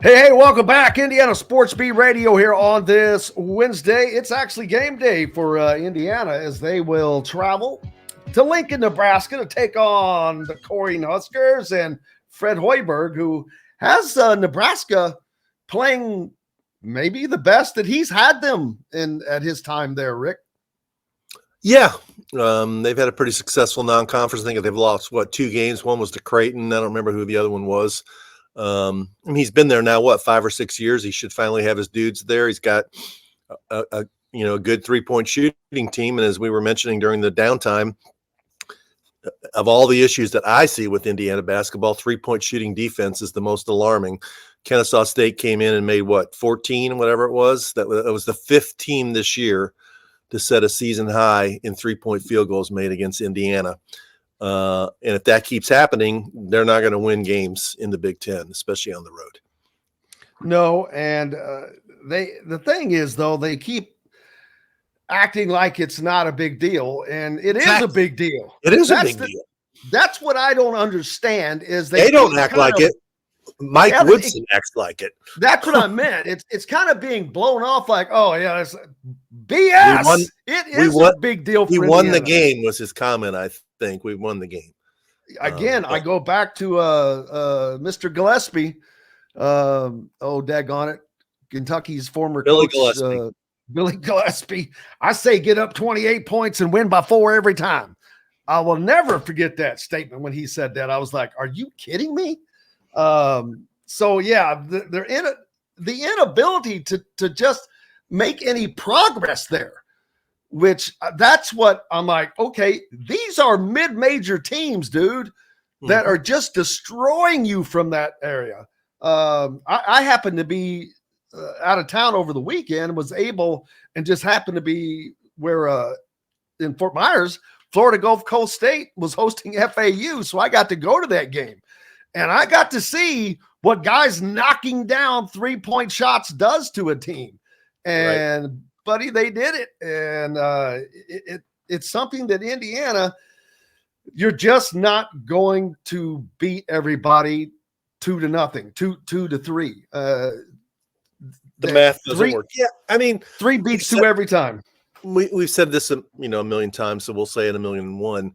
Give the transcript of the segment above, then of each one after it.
Hey, welcome back. Indiana Sports Beat Radio here on this Wednesday. It's actually game day for Indiana as they will travel to Lincoln, Nebraska to take on the Corey Huskers and Fred Hoiberg, who has Nebraska playing maybe the best that he's had them in at his time there, Rick. Yeah, they've had a pretty successful non-conference. I think they've lost, two games? One was to Creighton. I don't remember who the other one was. He's been there now, 5 or 6 years. He should finally have his dudes there. He's got a good 3-point shooting team. And as we were mentioning during the downtime, of all the issues that I see with Indiana basketball, 3-point shooting defense is the most alarming. Kennesaw State came in and made 14, whatever it was. That was the 5th team this year to set a season high in 3-point field goals made against Indiana. And if that keeps happening, they're not going to win games in the Big Ten, especially on the road. No, and the thing is, though, they keep acting like it's not a big deal, and it is a big deal. It is a big deal. That's what I don't understand is they don't act like it. Mike Woodson acts like it. That's what I meant. It's kind of being blown off like, oh, yeah, it's BS. It is a big deal for Indiana. We won the game was his comment, I think. We won the game. Again, I go back to Mr. Gillespie. Daggone it. Kentucky's former Billy coach, Gillespie. Billy Gillespie. I say get up 28 points and win by 4 every time. I will never forget that statement when he said that. I was like, are you kidding me? So yeah, the inability to just make any progress there, which that's what I'm like, okay, these are mid-major teams, dude, that are just destroying you from that area. I happened to be out of town over the weekend, was able and just happened to be where in Fort Myers, Florida Gulf Coast State was hosting FAU. So I got to go to that game. And I got to see what guys knocking down 3-point shots does to a team. And, right. Buddy, they did it. And it's something that Indiana, you're just not going to beat everybody 2-0, 2-3. The math doesn't work. Yeah, I mean, 3 beats 2 every time. We've said this a million times, so we'll say it 1,000,001.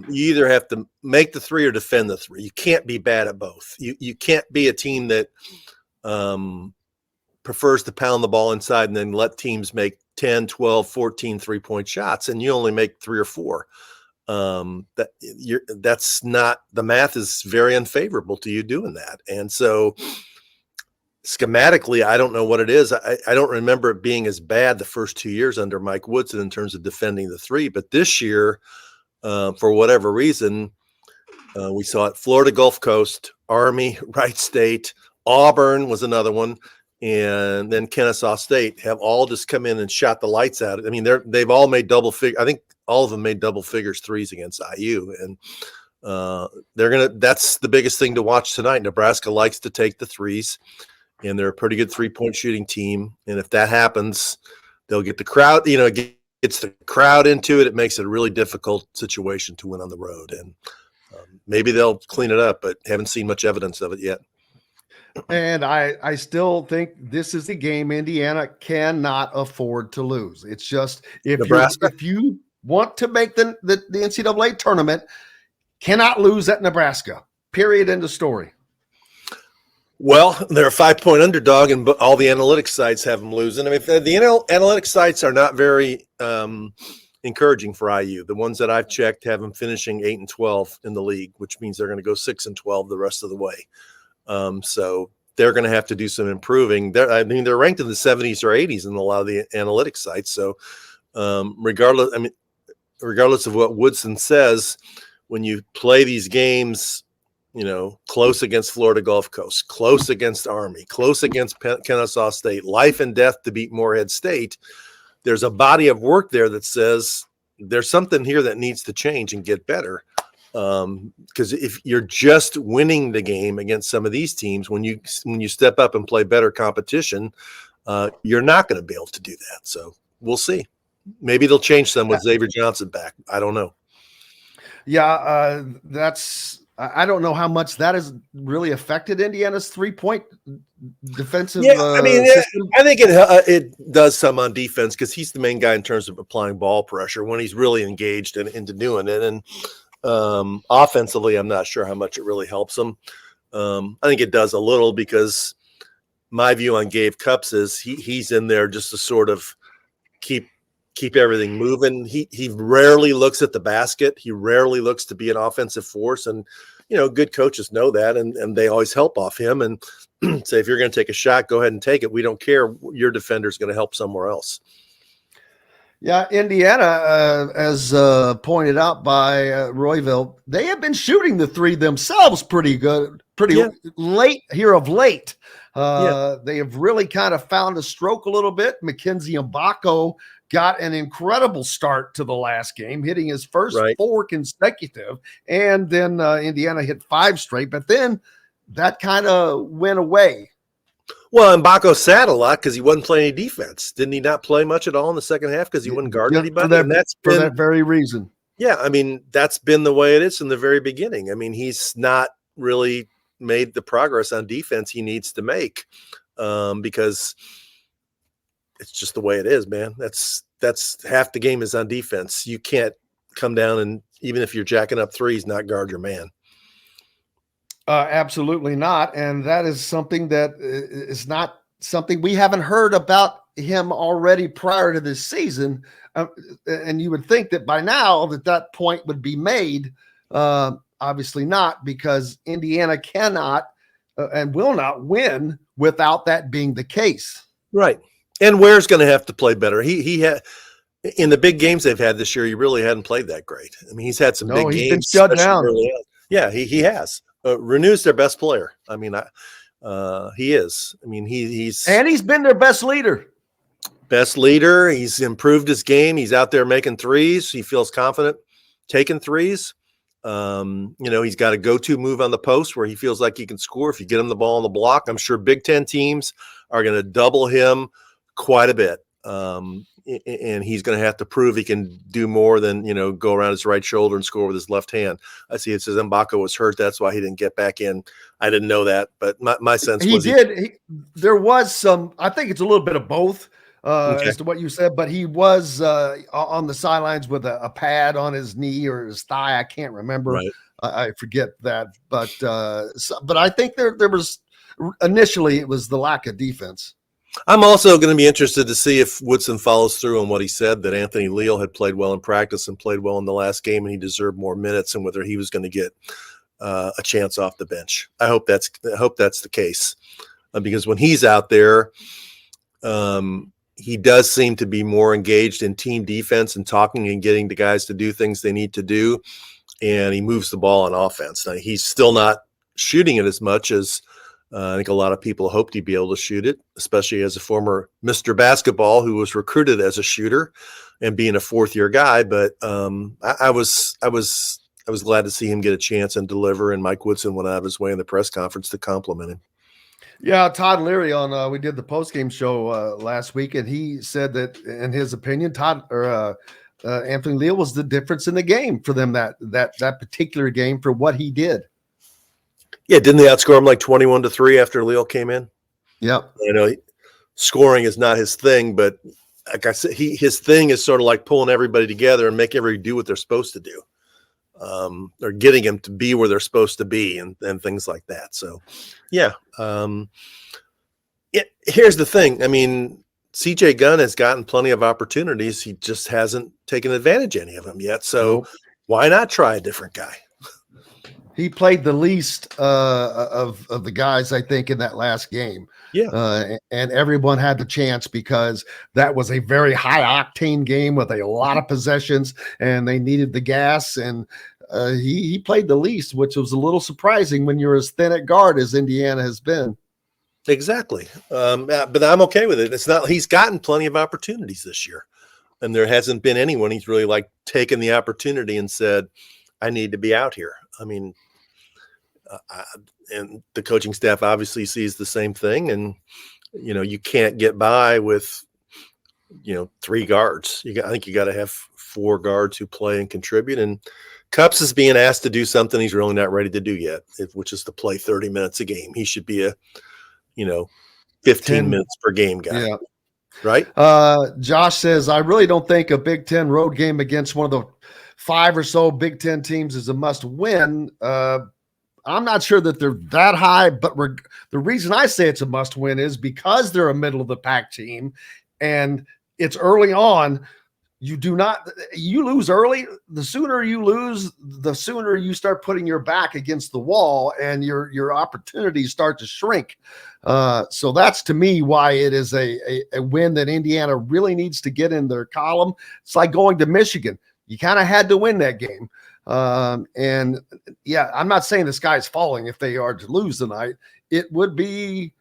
You either have to make the 3 or defend the 3. You can't be bad at both. You can't be a team that prefers to pound the ball inside and then let teams make 10, 12, 14 3-point shots, and you only make 3 or 4. That's not – the math is very unfavorable to you doing that. And so schematically, I don't know what it is. I don't remember it being as bad the first 2 years under Mike Woodson in terms of defending the 3. But this year – for whatever reason, we saw it. Florida Gulf Coast, Army, Wright State, Auburn was another one, and then Kennesaw State have all just come in and shot the lights out. I mean, they've all made double figure. I think all of them made double figures 3s against IU, and that's the biggest thing to watch tonight. Nebraska likes to take the 3s, and they're a pretty good 3-point shooting team. And if that happens, they'll get the crowd. Gets the crowd into it. It makes it a really difficult situation to win on the road. And maybe they'll clean it up, but haven't seen much evidence of it yet. And I still think this is the game Indiana cannot afford to lose. It's just if you want to make the NCAA tournament, cannot lose at Nebraska. Period. End of story. Well, they're a 5-point underdog, and all the analytics sites have them losing. I mean, the analytics sites are not very encouraging for IU. The ones that I've checked have them finishing 8-12 in the league, which means they're going to go 6-12 the rest of the way. So they're going to have to do some improving. They're ranked in the 70s or 80s in a lot of the analytics sites. So regardless of what Woodson says, when you play these games, close against Florida Gulf Coast, close against Army, close against Kennesaw State, life and death to beat Morehead State, there's a body of work there that says there's something here that needs to change and get better. Because if you're just winning the game against some of these teams, when you step up and play better competition, you're not going to be able to do that. So we'll see. Maybe they'll change some with Xavier Johnson back. I don't know. Yeah, that's I don't know how much that has really affected Indiana's 3-point defensive Yeah, I mean, system. I think it does some on defense because he's the main guy in terms of applying ball pressure when he's really engaged into doing it. And offensively, I'm not sure how much it really helps him. I think it does a little because my view on Gabe Cupps is he's in there just to sort of keep everything moving. He rarely looks at the basket. He rarely looks to be an offensive force. And, good coaches know that, and they always help off him and say, if you're going to take a shot, go ahead and take it. We don't care. Your defender is going to help somewhere else. Yeah, Indiana, as pointed out by Royville, they have been shooting the three themselves pretty good, late here of late. They have really kind of found a stroke a little bit. Mackenzie Mbako got an incredible start to the last game, hitting his first 4 consecutive, and then Indiana hit 5 straight, but then that kind of went away. Well, Mbako sat a lot because he wasn't playing any defense. Didn't he not play much at all in the second half because he wasn't guarding anybody? For that very reason. Yeah, I mean, that's been the way it is from the very beginning. I mean, he's not really made the progress on defense he needs to make because it's just the way it is, man. That's half the game is on defense. You can't come down and, even if you're jacking up threes, not guard your man. Absolutely not. And that is something that is not something we haven't heard about him already prior to this season. And you would think that by now that point would be made. Obviously not, because Indiana cannot and will not win without that being the case. Right. And Ware's going to have to play better. He had in the big games they've had this year. He really hadn't played that great. I mean, he's had some big games. He's been shut down. Yeah, he has. Renew's their best player. I mean, he is. I mean, he's been their best leader. Best leader. He's improved his game. He's out there making threes. He feels confident taking threes. He's got a go-to move on the post where he feels like he can score if you get him the ball on the block. I'm sure Big Ten teams are going to double him quite a bit. And he's going to have to prove he can do more than, go around his right shoulder and score with his left hand. I see it says Mbako was hurt. That's why he didn't get back in. I didn't know that, but my sense was there was some, I think it's a little bit of both as to what you said, but he was on the sidelines with a pad on his knee or his thigh. I can't remember. Right. I forget that, but I think there was initially it was the lack of defense. I'm also going to be interested to see if Woodson follows through on what he said, that Anthony Leal had played well in practice and played well in the last game and he deserved more minutes, and whether he was going to get a chance off the bench. I hope that's the case because when he's out there, he does seem to be more engaged in team defense and talking and getting the guys to do things they need to do, and he moves the ball on offense. Now, he's still not shooting it as much as I think a lot of people hoped he'd be able to shoot it, especially as a former Mr. Basketball who was recruited as a shooter and being a fourth-year guy. But I was glad to see him get a chance and deliver. And Mike Woodson went out of his way in the press conference to compliment him. Yeah, Todd Leary on we did the postgame show last week, and he said that in his opinion, Anthony Leal was the difference in the game for them that particular game for what he did. Yeah, didn't they outscore him like 21-3 after Leal came in? Yep. Scoring is not his thing, but like I said, his thing is sort of like pulling everybody together and make everybody do what they're supposed to do, or getting them to be where they're supposed to be and things like that. So, yeah. Here's the thing. I mean, CJ Gunn has gotten plenty of opportunities. He just hasn't taken advantage of any of them yet. So why not try a different guy? He played the least of the guys, I think, in that last game. Yeah. And everyone had the chance because that was a very high-octane game with a lot of possessions, and they needed the gas. And he played the least, which was a little surprising when you're as thin at guard as Indiana has been. Exactly. But I'm okay with it. It's not. He's gotten plenty of opportunities this year, and there hasn't been anyone he's really taken the opportunity and said, I need to be out here. I mean, and the coaching staff obviously sees the same thing. And, you can't get by with, 3 guards. I think you got to have 4 guards who play and contribute. And Cups is being asked to do something he's really not ready to do yet, which is to play 30 minutes a game. He should be a, 15 minutes per game guy. Yeah. Right? Josh says, I really don't think a Big Ten road game against one of the 5 or so Big Ten teams is a must win. I'm not sure that they're that high, but the reason I say it's a must win is because they're a middle of the pack team and it's early on. You lose early. The sooner you lose, the sooner you start putting your back against the wall and your opportunities start to shrink. So that's to me why it is a win that Indiana really needs to get in their column. It's like going to Michigan. You kind of had to win that game. And yeah, I'm not saying the sky's falling if they are to lose tonight. It would be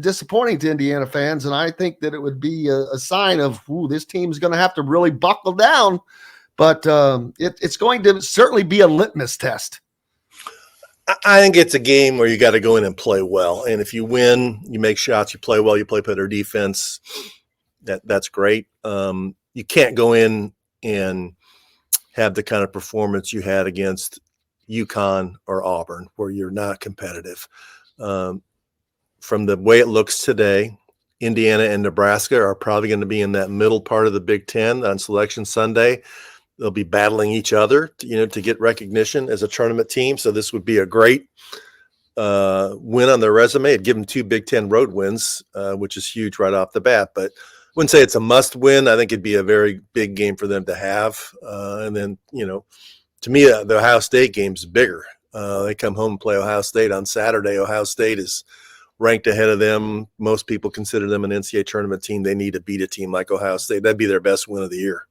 disappointing to Indiana fans, and I think that it would be a sign of this team's going to have to really buckle down. But it's going to certainly be a litmus test. I think it's a game where you got to go in and play well, and if you win, you make shots, you play well, you play better defense. That's great. You can't go in and have the kind of performance you had against UConn or Auburn, where you're not competitive. From the way it looks today, Indiana and Nebraska are probably going to be in that middle part of the Big Ten on Selection Sunday. They'll be battling each other, to get recognition as a tournament team. So this would be a great win on their resume. It'd give them 2 Big Ten road wins, which is huge right off the bat. But I wouldn't say it's a must win. I think it'd be a very big game for them to have. And then, to me, the Ohio State game's bigger. They come home and play Ohio State on Saturday. Ohio State is ranked ahead of them. Most people consider them an NCAA tournament team. They need to beat a team like Ohio State. That'd be their best win of the year.